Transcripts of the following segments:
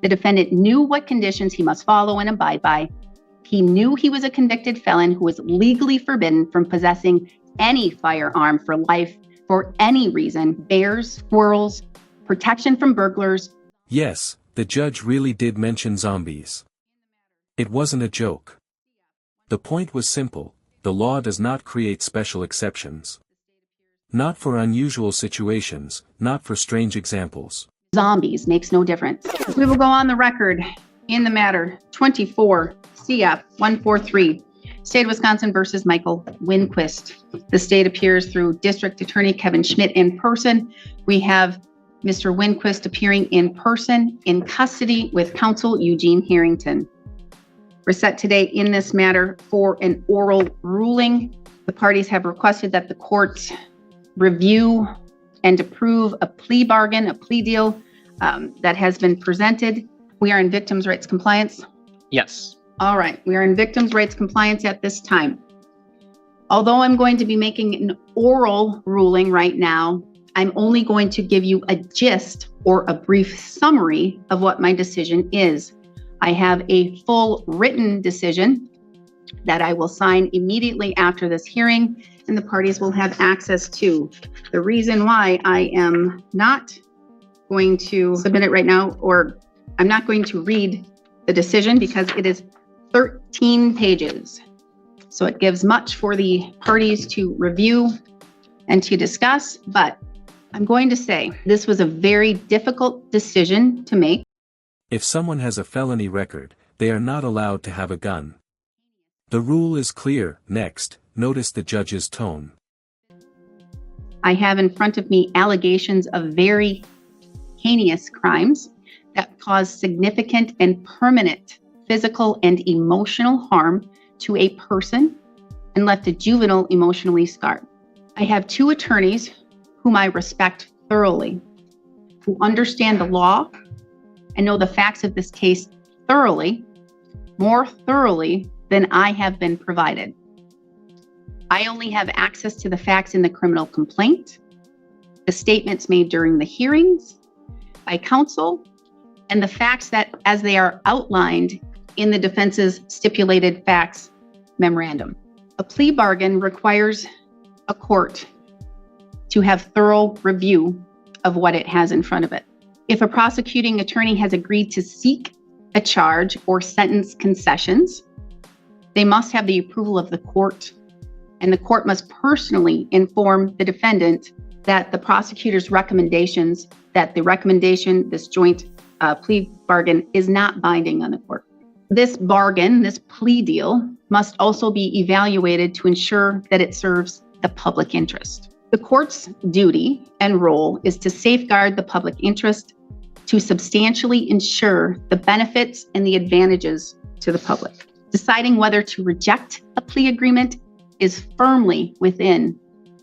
The defendant knew what conditions he must follow and abide by. He knew he was a convicted felon who was legally forbidden from possessing any firearm for life for any reason: bears, squirrels, protection from burglars. Yes, the judge really did mention zombies. It wasn't a joke. The point was simple: the law does not create special exceptions. Not for unusual situations, not for strange examples. Zombies makes no difference. We will go on the record in the matter 24 CF 143, State of Wisconsin versus Michael Winquist. The state appears through District Attorney Kevin Schmidt in person. We have Mr. Winquist appearing in person in custody with counsel Eugene Harrington. We're set today in this matter for an oral ruling. The parties have requested that the court review and approve a plea bargain, a plea deal that has been presented. We are in victims' rights compliance. Yes. All right, we are in victims' rights compliance at this time. Although I'm going to be making an oral ruling right now, I'm only going to give you a gist or a brief summary of what my decision is. I have a full written decision that I will sign immediately after this hearing, and the parties will have access to. The reason why I am not going to submit it right now, or I'm not going to read the decision because it is 13 pages. So it gives much for the parties to review and to discuss, but I'm going to say this was a very difficult decision to make. If someone has a felony record, they are not allowed to have a gun. The rule is clear. Next, notice the judge's tone. I have in front of me allegations of very heinous crimes that cause significant and permanent physical and emotional harm to a person and left a juvenile emotionally scarred. I have two attorneys whom I respect thoroughly, who understand the law and know the facts of this case thoroughly, more thoroughly than I have been provided. I only have access to the facts in the criminal complaint, the statements made during the hearings by counsel, and the facts that as they are outlined in the defense's stipulated facts memorandum. A plea bargain requires a court to have thorough review of what it has in front of it. If a prosecuting attorney has agreed to seek a charge or sentence concessions, they must have the approval of the court, and the court must personally inform the defendant that the prosecutor's recommendations, that the recommendation, this joint plea bargain, is not binding on the court. This bargain, this plea deal, must also be evaluated to ensure that it serves the public interest. The court's duty and role is to safeguard the public interest, to substantially ensure the benefits and the advantages to the public. Deciding whether to reject a plea agreement is firmly within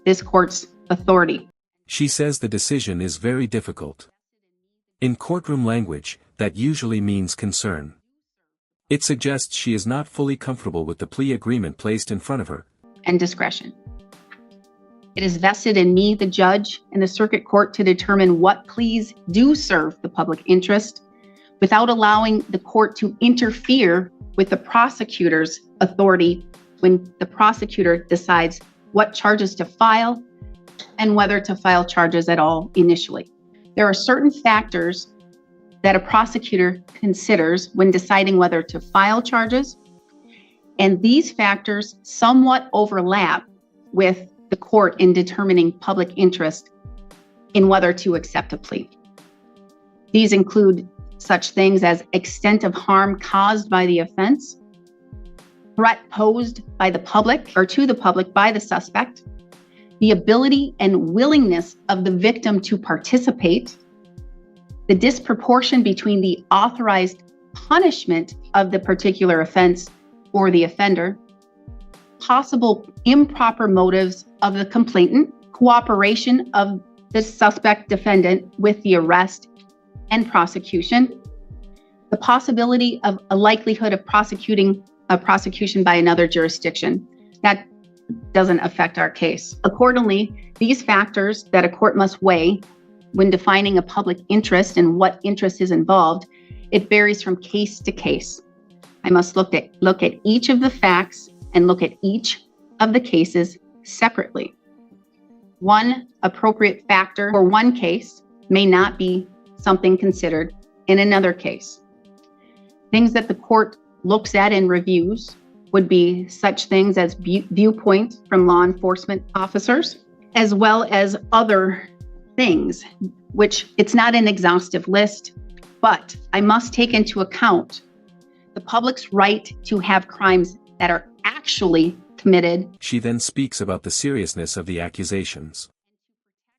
this court's authority. She says the decision is very difficult. In courtroom language, that usually means concern. It suggests she is not fully comfortable with the plea agreement placed in front of her. And discretion. It is vested in me, the judge, and the circuit court to determine what pleas do serve the public interest without allowing the court to interfere with the prosecutor's authority when the prosecutor decides what charges to file and whether to file charges at all initially. There are certain factors that a prosecutor considers when deciding whether to file charges, and these factors somewhat overlap with the court in determining public interest in whether to accept a plea. These include such things as extent of harm caused by the offense, threat posed by the public or to the public by the suspect, the ability and willingness of the victim to participate, the disproportion between the authorized punishment of the particular offense or the offender, possible improper motives of the complainant, cooperation of the suspect defendant with the arrest and prosecution, the possibility of a likelihood of prosecution by another jurisdiction. That doesn't affect our case. Accordingly, these factors that a court must weigh when defining a public interest and what interest is involved It varies from case to case. I must look at each of the facts and look at each of the cases separately. One appropriate factor for one case may not be something considered in another case. Things that the court looks at and reviews would be such things as viewpoint from law enforcement officers, as well as other things, which it's not an exhaustive list, but I must take into account the public's right to have crimes that are actually committed. She then speaks about the seriousness of the accusations.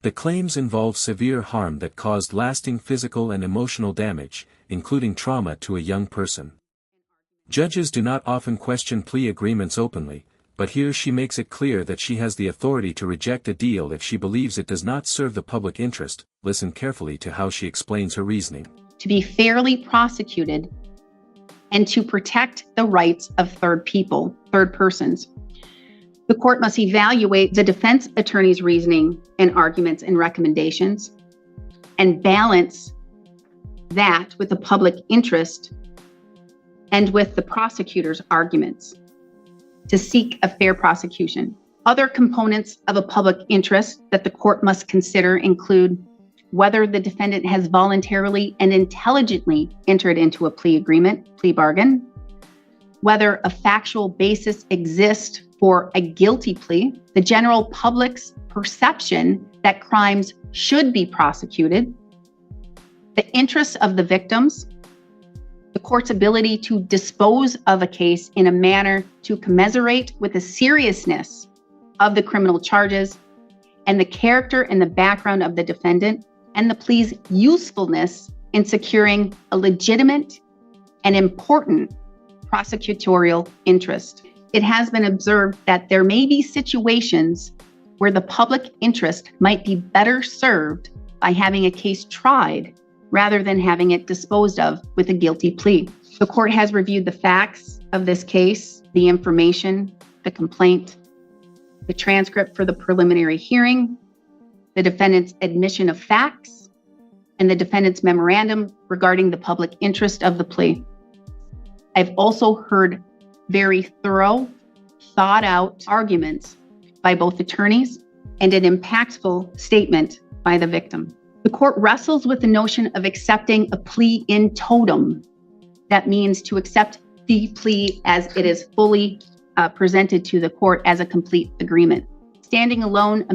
The claims involve severe harm that caused lasting physical and emotional damage, including trauma to a young person. Judges do not often question plea agreements openly, but here she makes it clear that she has the authority to reject a deal if she believes it does not serve the public interest. Listen carefully to how she explains her reasoning. To be fairly prosecuted and to protect the rights of third persons. The court must evaluate the defense attorney's reasoning and arguments and recommendations and balance that with the public interest and with the prosecutor's arguments to seek a fair prosecution. Other components of a public interest that the court must consider include whether the defendant has voluntarily and intelligently entered into a plea bargain, whether a factual basis exists for a guilty plea, the general public's perception that crimes should be prosecuted, the interests of the victims, the court's ability to dispose of a case in a manner to commiserate with the seriousness of the criminal charges, and the character and the background of the defendant, and the plea's usefulness in securing a legitimate and important prosecutorial interest. It has been observed that there may be situations where the public interest might be better served by having a case tried rather than having it disposed of with a guilty plea. The court has reviewed the facts of this case, the information, the complaint, the transcript for the preliminary hearing, the defendant's admission of facts, and the defendant's memorandum regarding the public interest of the plea. I've also heard very thorough, thought-out arguments by both attorneys and an impactful statement by the victim. The court wrestles with the notion of accepting a plea in totem. That means to accept the plea as it is fully presented to the court as a complete agreement. Standing alone,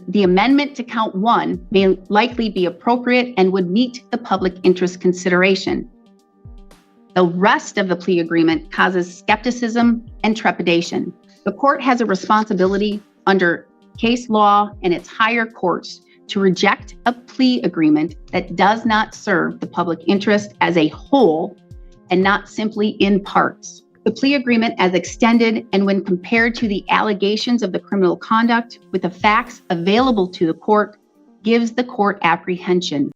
the amendment to count one may likely be appropriate and would meet the public interest consideration. The rest of the plea agreement causes skepticism and trepidation. The court has a responsibility under case law and its higher courts to reject a plea agreement that does not serve the public interest as a whole and not simply in parts. The plea agreement as extended and when compared to the allegations of the criminal conduct with the facts available to the court gives the court apprehension.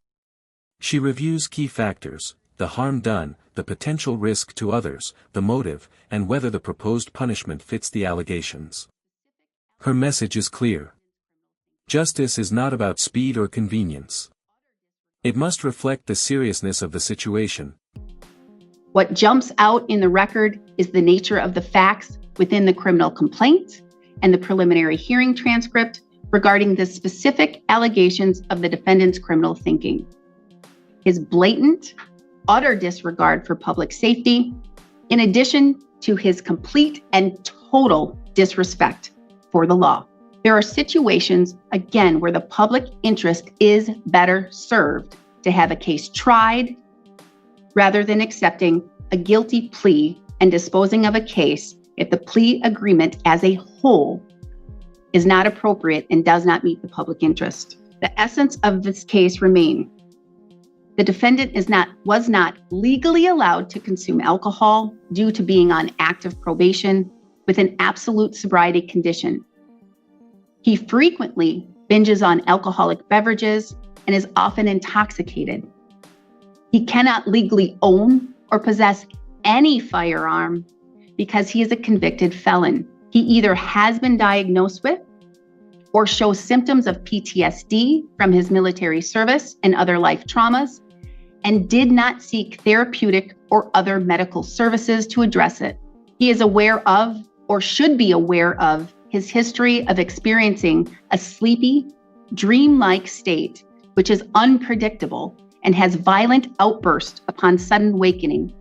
She reviews key factors: the harm done, the potential risk to others, the motive, and whether the proposed punishment fits the allegations. Her message is clear. Justice is not about speed or convenience. It must reflect the seriousness of the situation. What jumps out in the record is the nature of the facts within the criminal complaint and the preliminary hearing transcript regarding the specific allegations of the defendant's criminal thinking. His blatant, utter disregard for public safety, in addition to his complete and total disrespect for the law. There are situations, again, where the public interest is better served to have a case tried rather than accepting a guilty plea and disposing of a case if the plea agreement as a whole is not appropriate and does not meet the public interest. The essence of this case remains: the defendant was not legally allowed to consume alcohol due to being on active probation with an absolute sobriety condition. He frequently binges on alcoholic beverages and is often intoxicated. He cannot legally own or possess any firearm because he is a convicted felon. He either has been diagnosed with or shows symptoms of PTSD from his military service and other life traumas, and did not seek therapeutic or other medical services to address it. He is aware of, or should be aware of, his history of experiencing a sleepy, dreamlike state, which is unpredictable and has violent outbursts upon sudden awakening.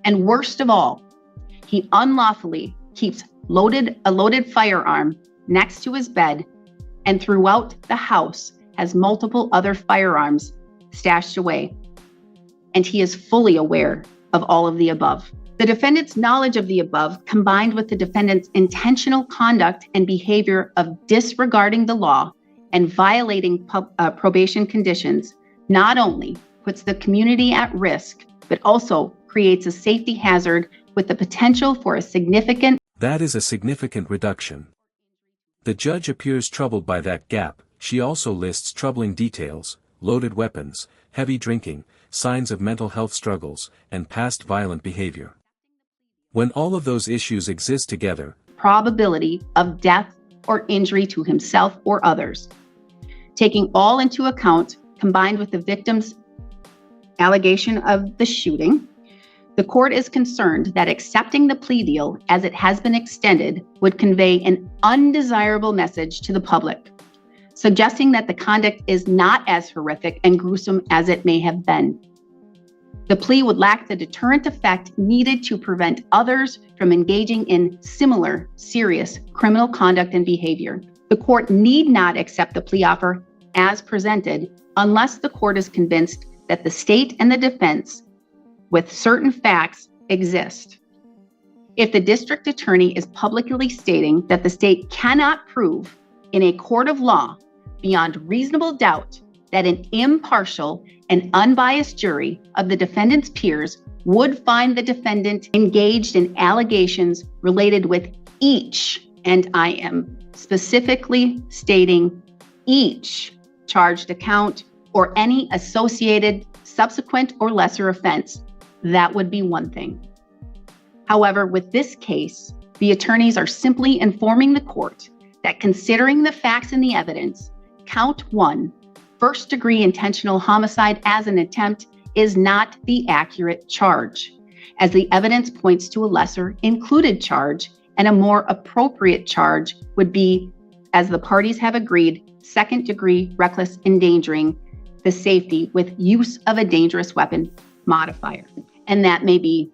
And worst of all, he unlawfully keeps a loaded firearm next to his bed and throughout the house has multiple other firearms stashed away. And he is fully aware of all of the above. The defendant's knowledge of the above, combined with the defendant's intentional conduct and behavior of disregarding the law and violating probation conditions, not only puts the community at risk, but also creates a safety hazard with the potential for a significant— That is a significant reduction. The judge appears troubled by that gap. She also lists troubling details: loaded weapons, heavy drinking, signs of mental health struggles, and past violent behavior. When all of those issues exist together, probability of death or injury to himself or others. Taking all into account, combined with the victim's allegation of the shooting, the court is concerned that accepting the plea deal as it has been extended would convey an undesirable message to the public, suggesting that the conduct is not as horrific and gruesome as it may have been. The plea would lack the deterrent effect needed to prevent others from engaging in similar serious criminal conduct and behavior. The court need not accept the plea offer as presented unless the court is convinced that the state and the defense with certain facts exist. If the district attorney is publicly stating that the state cannot prove in a court of law beyond reasonable doubt that an impartial and unbiased jury of the defendant's peers would find the defendant engaged in allegations related with each, and I am specifically stating each, charged account or any associated subsequent or lesser offense, that would be one thing. However, with this case, the attorneys are simply informing the court that considering the facts and the evidence, count 1, first-degree intentional homicide as an attempt, is not the accurate charge, as the evidence points to a lesser included charge, and a more appropriate charge would be, as the parties have agreed, second-degree reckless endangering the safety with use of a dangerous weapon modifier. And that may be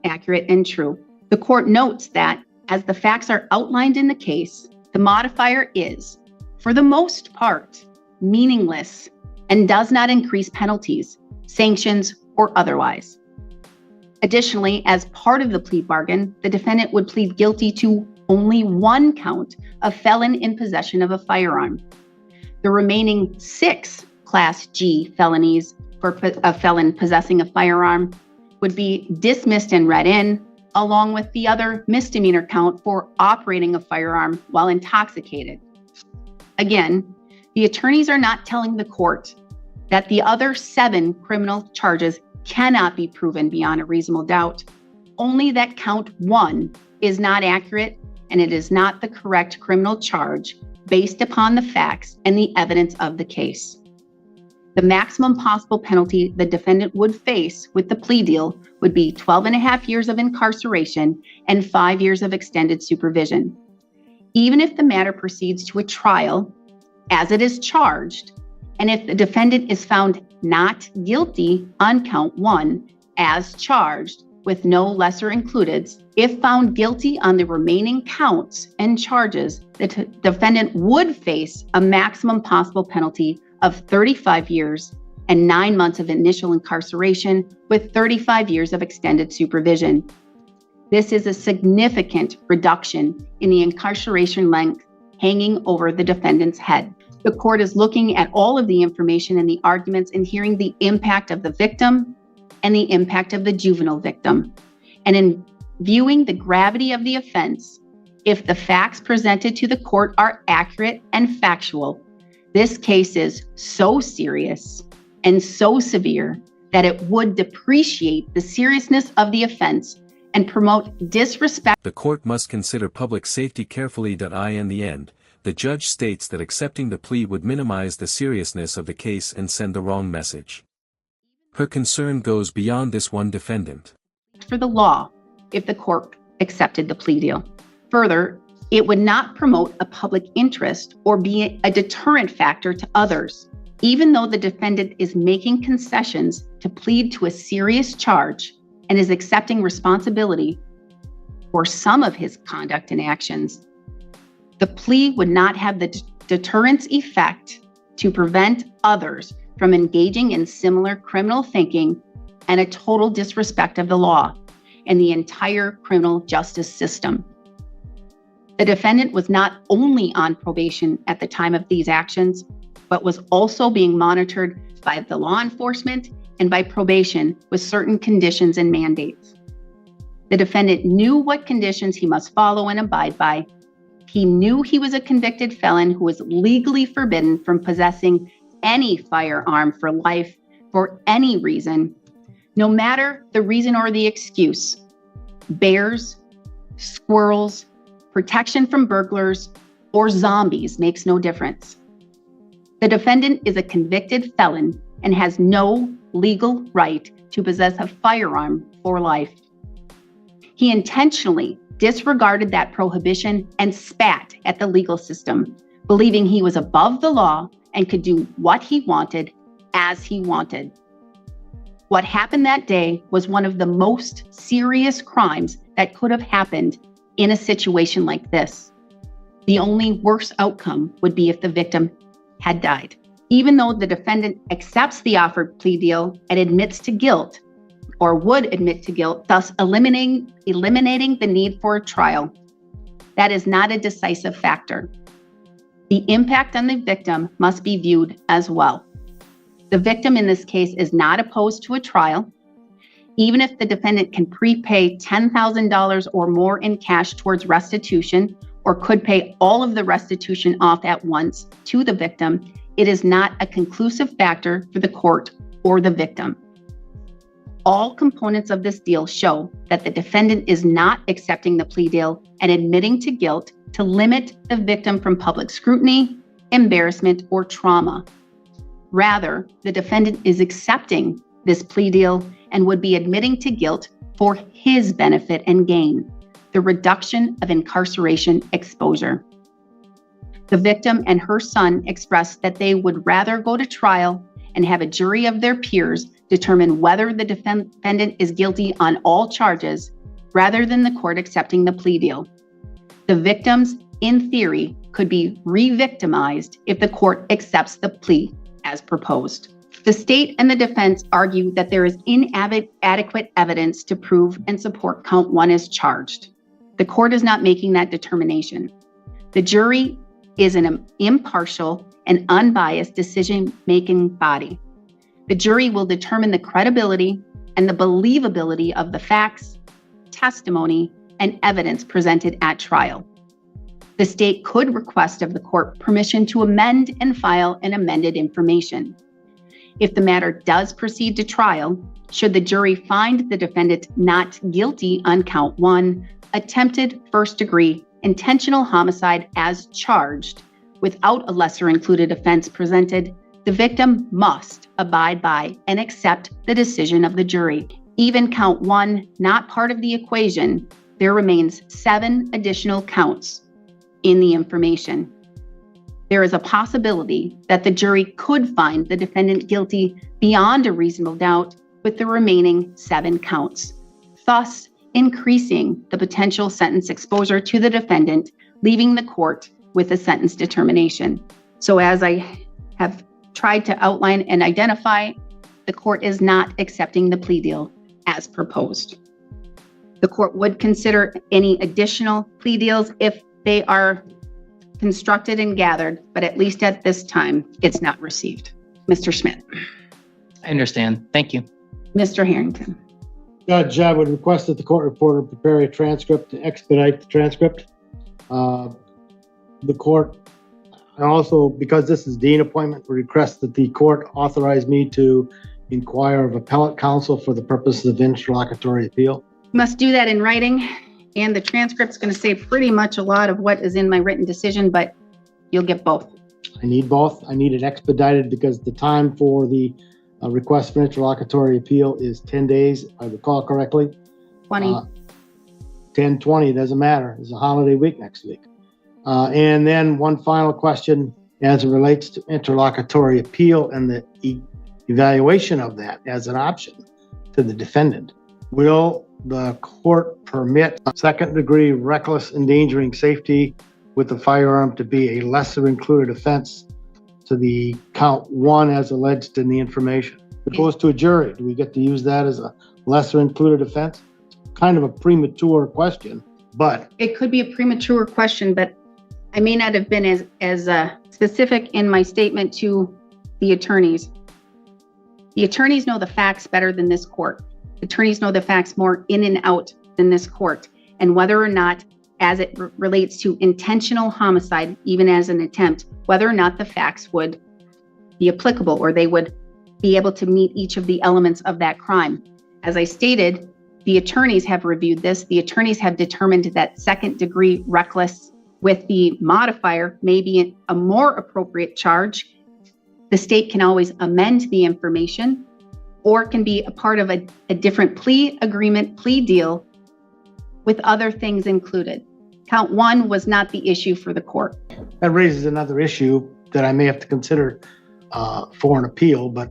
accurate and true. The court notes that, as the facts are outlined in the case, the modifier is, for the most part, meaningless and does not increase penalties, sanctions, or otherwise. Additionally, as part of the plea bargain, the defendant would plead guilty to only 1 count of felon in possession of a firearm. The remaining 6 Class G felonies for a felon possessing a firearm would be dismissed and read in, along with the other misdemeanor count for operating a firearm while intoxicated. Again, the attorneys are not telling the court that the other 7 criminal charges cannot be proven beyond a reasonable doubt, only that count 1 is not accurate and it is not the correct criminal charge based upon the facts and the evidence of the case. The maximum possible penalty the defendant would face with the plea deal would be 12.5 years of incarceration and 5 years of extended supervision. Even if the matter proceeds to a trial, as it is charged, and if the defendant is found not guilty on count 1 as charged with no lesser includeds, if found guilty on the remaining counts and charges, the defendant would face a maximum possible penalty of 35 years and 9 months of initial incarceration with 35 years of extended supervision. This is a significant reduction in the incarceration length hanging over the defendant's head. The court is looking at all of the information and the arguments and hearing the impact of the victim and the impact of the juvenile victim. And in viewing the gravity of the offense, if the facts presented to the court are accurate and factual, this case is so serious and so severe that it would depreciate the seriousness of the offense and promote disrespect. The court must consider public safety carefully. In the end, the judge states that accepting the plea would minimize the seriousness of the case and send the wrong message. Her concern goes beyond this one defendant. For the law, if the court accepted the plea deal. Further, it would not promote a public interest or be a deterrent factor to others. Even though the defendant is making concessions to plead to a serious charge and is accepting responsibility for some of his conduct and actions, the plea would not have the deterrence effect to prevent others from engaging in similar criminal thinking and a total disrespect of the law and the entire criminal justice system. The defendant was not only on probation at the time of these actions, but was also being monitored by the law enforcement and by probation with certain conditions and mandates. The defendant knew what conditions he must follow and abide by. He knew he was a convicted felon who was legally forbidden from possessing any firearm for life for any reason, no matter the reason or the excuse. Bears, squirrels, protection from burglars, or zombies makes no difference. The defendant is a convicted felon and has no legal right to possess a firearm for life. He intentionally disregarded that prohibition and spat at the legal system, believing he was above the law and could do what he wanted as he wanted. What happened that day was one of the most serious crimes that could have happened in a situation like this. The only worse outcome would be if the victim had died. Even though the defendant accepts the offered plea deal and admits to guilt, or would admit to guilt, thus eliminating the need for a trial, that is not a decisive factor. The impact on the victim must be viewed as well. The victim in this case is not opposed to a trial. Even if the defendant can prepay $10,000 or more in cash towards restitution, or could pay all of the restitution off at once to the victim, it is not a conclusive factor for the court or the victim. All components of this deal show that the defendant is not accepting the plea deal and admitting to guilt to limit the victim from public scrutiny, embarrassment, or trauma. Rather, the defendant is accepting this plea deal and would be admitting to guilt for his benefit and gain, the reduction of incarceration exposure. The victim and her son expressed that they would rather go to trial and have a jury of their peers determine whether the defendant is guilty on all charges rather than the court accepting the plea deal. The victims, in theory, could be re-victimized if the court accepts the plea as proposed. The state and the defense argue that there is inadequate evidence to prove and support count one as charged. The court is not making that determination. The jury is an impartial and unbiased decision-making body. The jury will determine the credibility and the believability of the facts, testimony, and evidence presented at trial. The state could request of the court permission to amend and file an amended information. If the matter does proceed to trial, should the jury find the defendant not guilty on count one, attempted first-degree intentional homicide as charged, without a lesser included offense presented, the victim must abide by and accept the decision of the jury. Even count one not part of the equation, there remains 7 additional counts in the information. There is a possibility that the jury could find the defendant guilty beyond a reasonable doubt with the remaining 7 counts, thus increasing the potential sentence exposure to the defendant, leaving the court with a sentence determination. So as I have tried to outline and identify, the court is not accepting the plea deal as proposed. The court would consider any additional plea deals if they are constructed and gathered, but at least at this time, it's not received. Mr. Schmidt. I understand. Thank you. Mr. Harrington. Judge, I would request that the court reporter prepare a transcript to expedite the transcript. The court, and also because this is dean appointment, would request that the court authorize me to inquire of appellate counsel for the purposes of interlocutory appeal. Must do that in writing, and the transcript's going to say pretty much a lot of what is in my written decision, but you'll get both. I need both. I need it expedited because the time for the A request for interlocutory appeal is 10 days, if I recall correctly. 20. 10, 20, doesn't matter. It's a holiday week next week. And then one final question as it relates to interlocutory appeal and the evaluation of that as an option to the defendant. Will the court permit a second-degree reckless endangering safety with the firearm to be a lesser included offense to the count 1 as alleged in the information? If it goes to a jury, do we get to use that as a lesser included offense? Kind of a premature question, but It could be a premature question, but I may not have been as specific in my statement to the attorneys. The attorneys know the facts better than this court. Attorneys know the facts more in and out than this court, and whether or not, as it relates to intentional homicide, even as an attempt, whether or not the facts would be applicable or they would be able to meet each of the elements of that crime. As I stated, the attorneys have reviewed this. The attorneys have determined that second-degree reckless with the modifier may be a more appropriate charge. The state can always amend the information or can be a part of a different plea agreement, plea deal with other things included. Count 1 was not the issue for the court. that raises another issue that I may have to consider for an appeal, but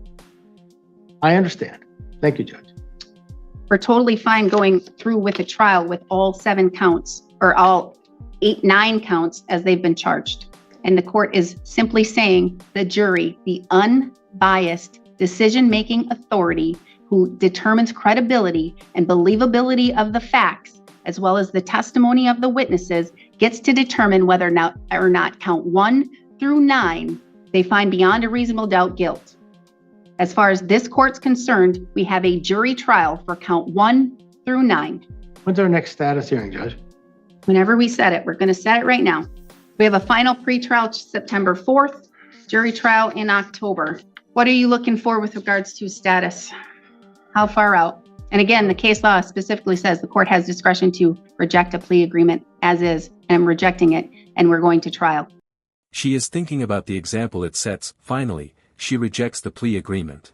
I understand. Thank you, Judge. We're totally fine going through with a trial with all 7 counts or all 9 counts as they've been charged. And the court is simply saying the jury, the unbiased decision-making authority who determines credibility and believability of the facts, as well as the testimony of the witnesses, gets to determine whether or not count 1 through 9, they find beyond a reasonable doubt guilt. As far as this court's concerned, we have a jury trial for count 1 through 9. When's our next status hearing, Judge? Whenever we set it, we're going to set it right now. We have a final pretrial September 4th, jury trial in October. What are you looking for with regards to status? How far out? And again, the case law specifically says the court has discretion to reject a plea agreement as is, and I'm rejecting it, and we're going to trial. She is thinking about the example it sets. Finally, she rejects the plea agreement.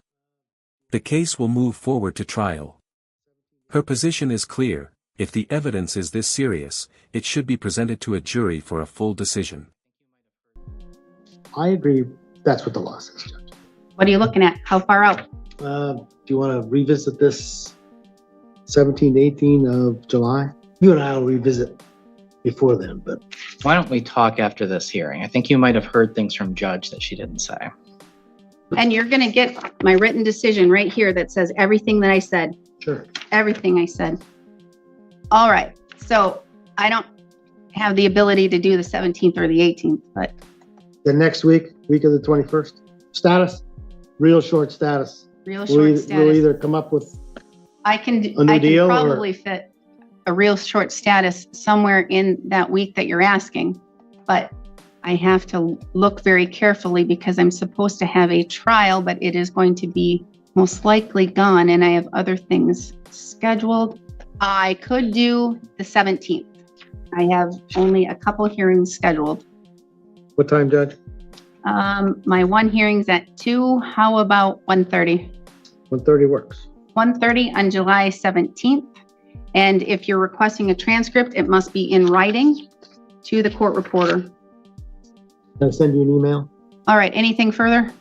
The case will move forward to trial. Her position is clear: if the evidence is this serious, it should be presented to a jury for a full decision. I agree. That's what the law says, Judge. What are you looking at? How far out? Do you want to revisit this 17, 18 of July? You and I will revisit before then, but Why don't we talk after this hearing? I think you might have heard things from Judge that she didn't say. And you're going to get my written decision right here that says everything that I said. sure. Everything I said. All right. So I don't have the ability to do the 17th or the 18th, but The next week of the 21st, status, real short status. real We'll short we'll status. either come up with, I can a new deal, or- probably fit a real short status somewhere in that week that you're asking, but I have to look very carefully because I'm supposed to have a trial, but it is going to be most likely gone and I have other things scheduled. I could do the 17th. I have only a couple hearings scheduled. what time, Judge? My one hearing's at 2. How about 1:30? 1:30 works. 1:30 on July 17th. And if you're requesting a transcript, it must be in writing to the court reporter. Can I send you an email? All right, anything further?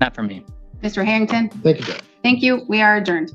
Not for me. Mr. Harrington? Thank you, Judge. Thank you. We are adjourned.